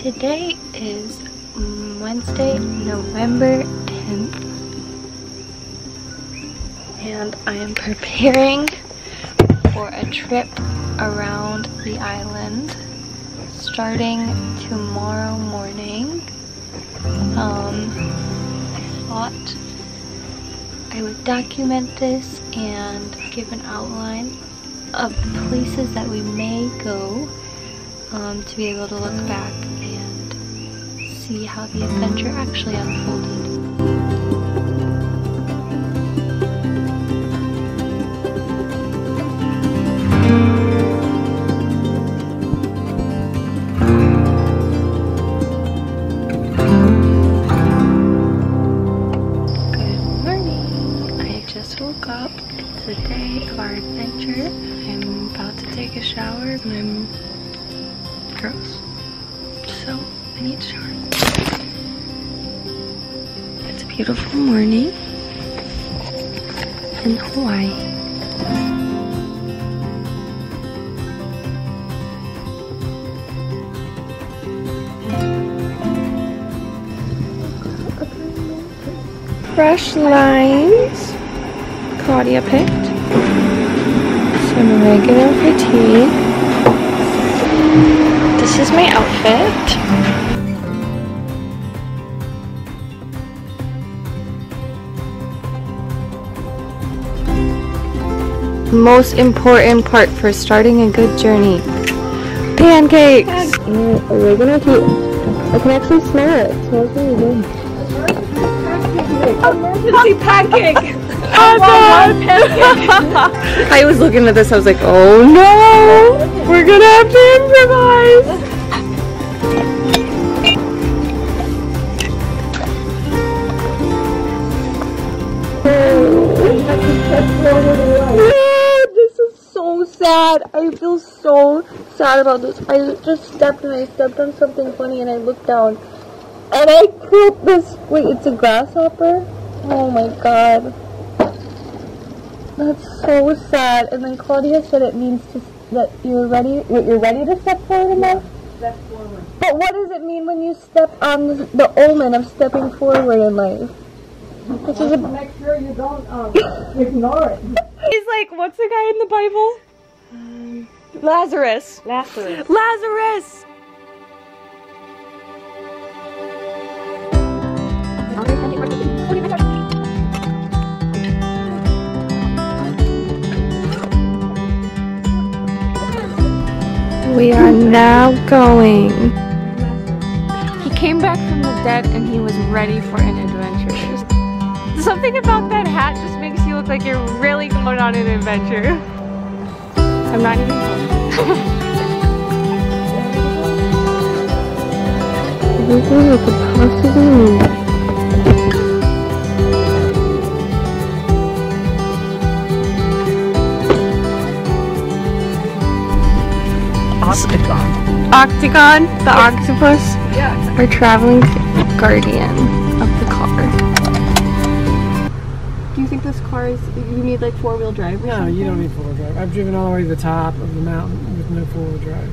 Today is Wednesday, November 10th, and I am preparing for a trip around the island starting tomorrow morning. I thought I would document this and give an outline of places that we may go to be able to look back and see how the adventure actually unfolded. Good morning! I just woke up. It's the day of our adventure. I'm about to take a shower and I'm gross. So I need to shower. It's a beautiful morning in Hawaii. Fresh lines. Claudia picked. Some regular fatigue. This is my outfit. Most important part for starting a good journey. Pancakes! Oregano tea. I can actually smell it. It smells really good. Emergency pancake! Oh no! Pancake. I was looking at this, I was like, oh no! We're gonna have to improvise! This is so sad. I feel so sad about this. I just stepped and I stepped on something funny and I looked down and I clipped this. Wait, it's a grasshopper? Oh my god. That's so sad. And then Claudia said it means that you're ready. You're ready to step forward enough? Step forward. But what does it mean when you step on the omen of stepping forward in life? This is Make sure you don't ignore it. He's like, what's the guy in the Bible? Lazarus. Lazarus! We are now going. He came back from the dead and he was ready for an adventure. Something about that hat just makes you look like you're really going on an adventure. I'm not even Everything I could possibly need. Octagon, the octopus, our traveling guardian of the car. Do you think this car is, you need like four-wheel drive or No, something? you don't need four-wheel drive. I've driven all the way to the top of the mountain with no four-wheel drive.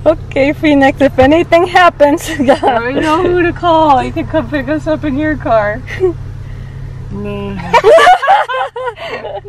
Okay, Phoenix, if anything happens, I know who to call. You can come pick us up in your car. No.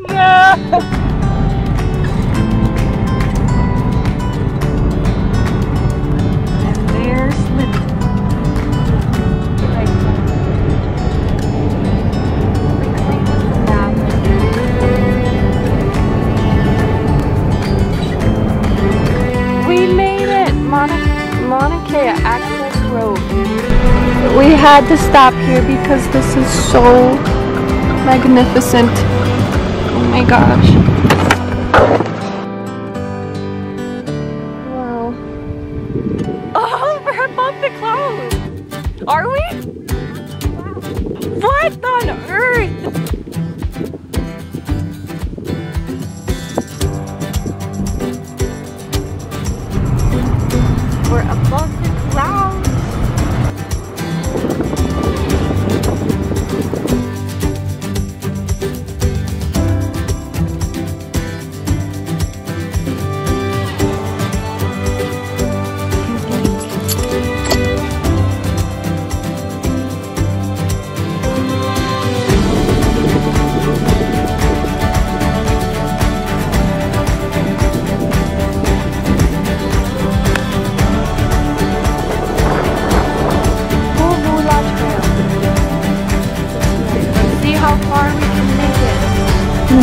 No! Mauna Kea access road. We had to stop here because this is so magnificent. Oh my gosh. Wow. Oh, we're above the clouds! Are we? What on earth? We're above the clouds.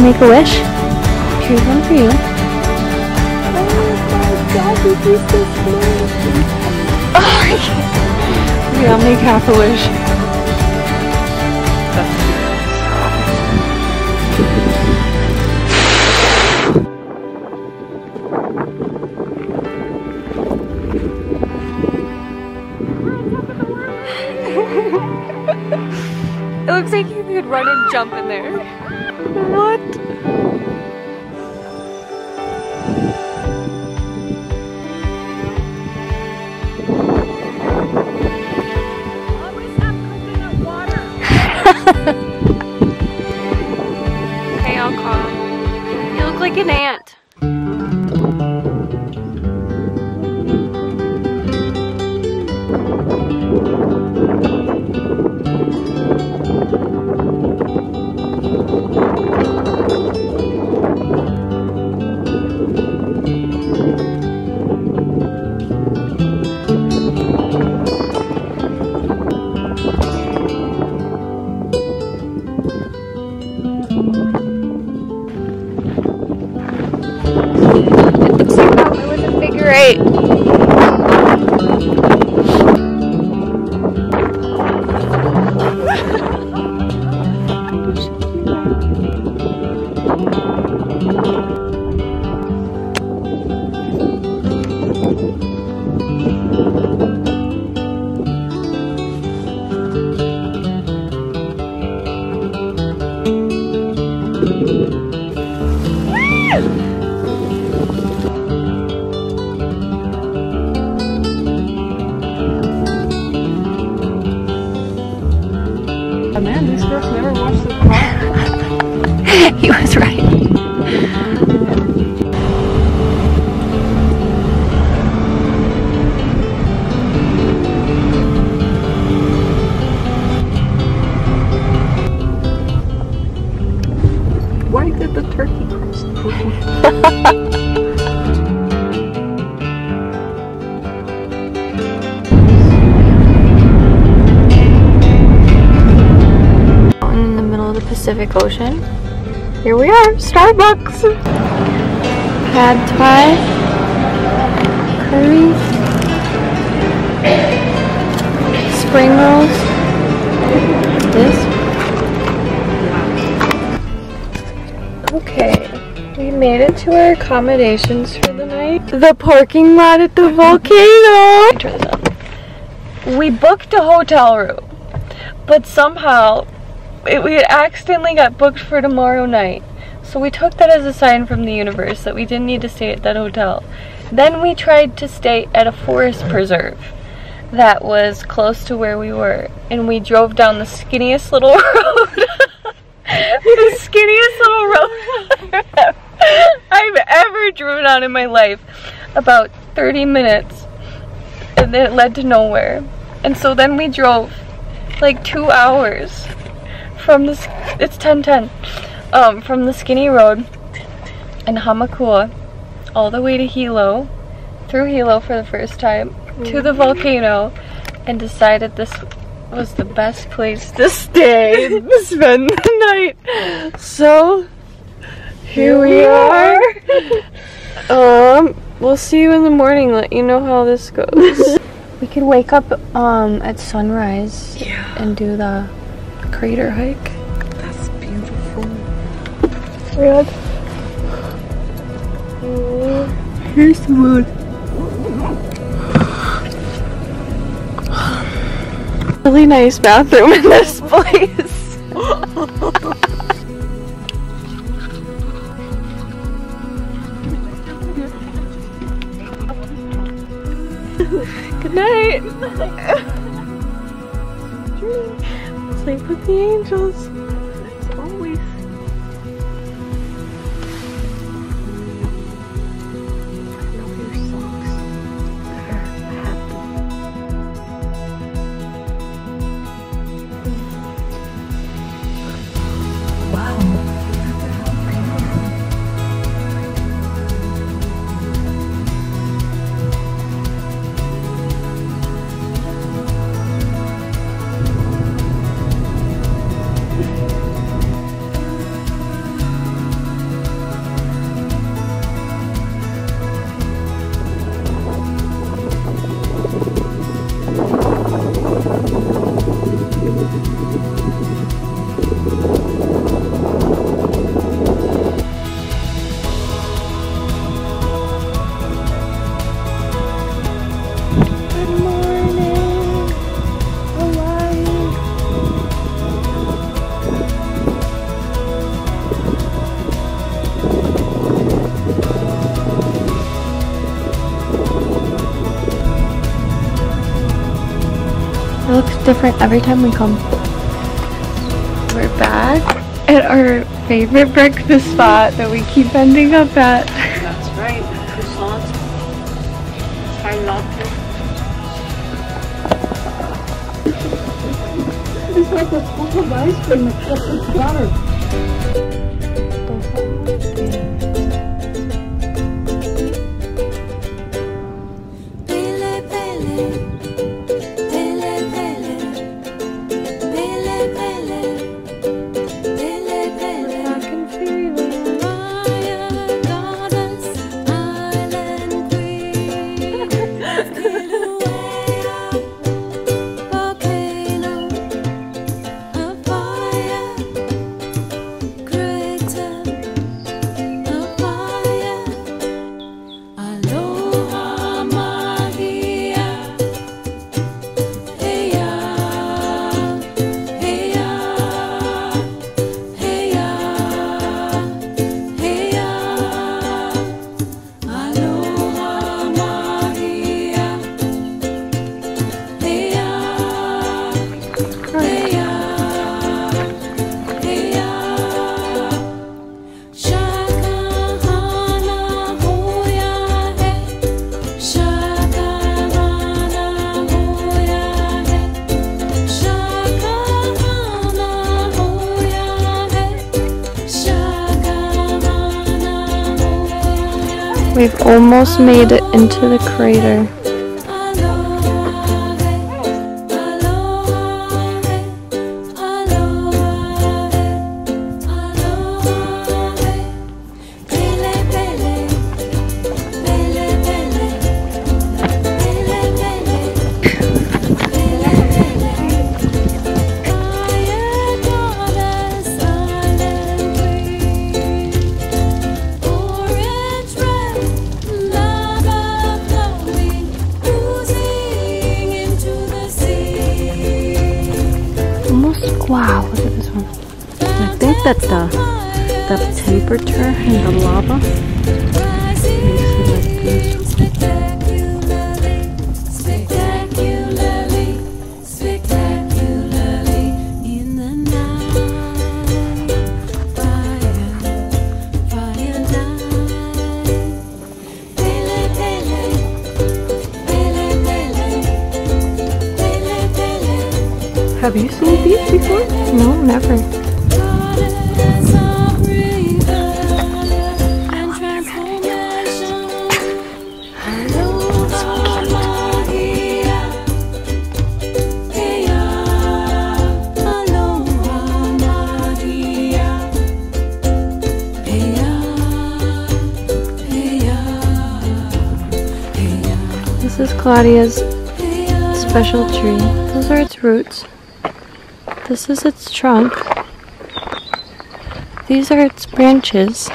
make a wish? Here's one for you. Oh my god, this is so small. Oh, I can't. Okay, I'll make half a wish. It looks like you could run and jump in there. What? Always have coconut water. Hey, I'll call. You look like an ant. Great. Man, these girls never wash the car. He was right. Why did the turkey cross the road? In the middle of the Pacific Ocean. Here we are, Starbucks. Pad Thai, curry, spring rolls. This. Okay, we made it to our accommodations for the night. The parking lot at the volcano. Turn this up. We booked a hotel room, but somehow we accidentally got booked for tomorrow night. So we took that as a sign from the universe that we didn't need to stay at that hotel. Then we tried to stay at a forest preserve that was close to where we were. And we drove down the skinniest little road. The skinniest little road I've ever driven on in my life. About 30 minutes. And then it led to nowhere. And so then we drove like 2 hours from the, it's 10:10, from the skinny road in Hamakua all the way to Hilo, through Hilo for the first time, to the volcano, and decided this was the best place to stay and spend the night. So here we are. We'll see you in the morning, let you know how this goes. We could wake up at sunrise and do the crater hike. That's beautiful. Red. Here's the moon. Really nice bathroom in this place. Good night. Sleep with the angels. As always. It looks different every time we come. We're back at our favorite breakfast spot that we keep ending up at. That's right. Croissants. Thai latte. It's like a scoop of ice cream except it's butter. We've almost made it into the crater. Wow, look at this one. I think that the temperature and the lava makes it like this. Have you seen these before? No, never. This is Claudia's special tree. Those are its roots. This is its trunk. These are its branches.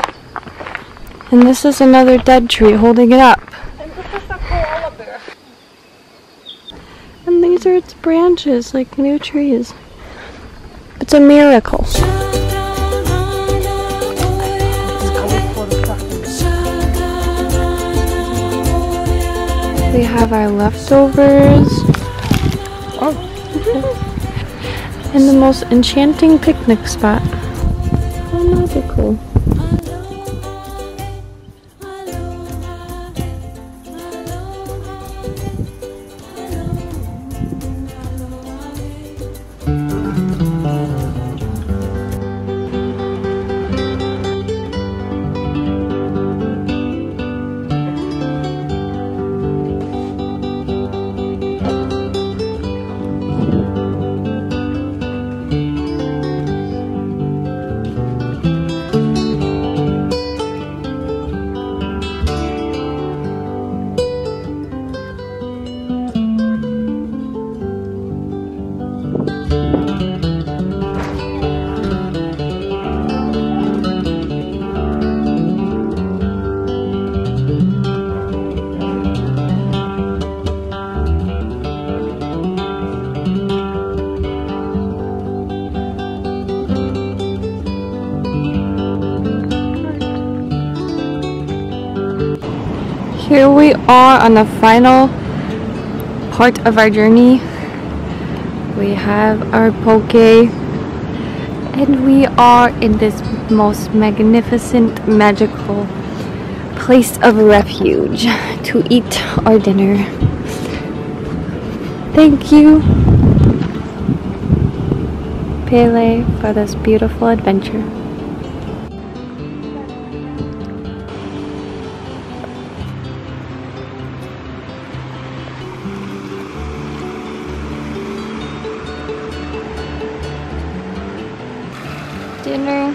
And this is another dead tree holding it up. And this is a koala bear. And these are its branches, like new trees. It's a miracle. We have our leftovers. Oh. And the most enchanting picnic spot. How magical. Here we are on the final part of our journey. We have our poke, and we are in this most magnificent, magical place of refuge to eat our dinner. Thank you, Pele, for this beautiful adventure. Dinner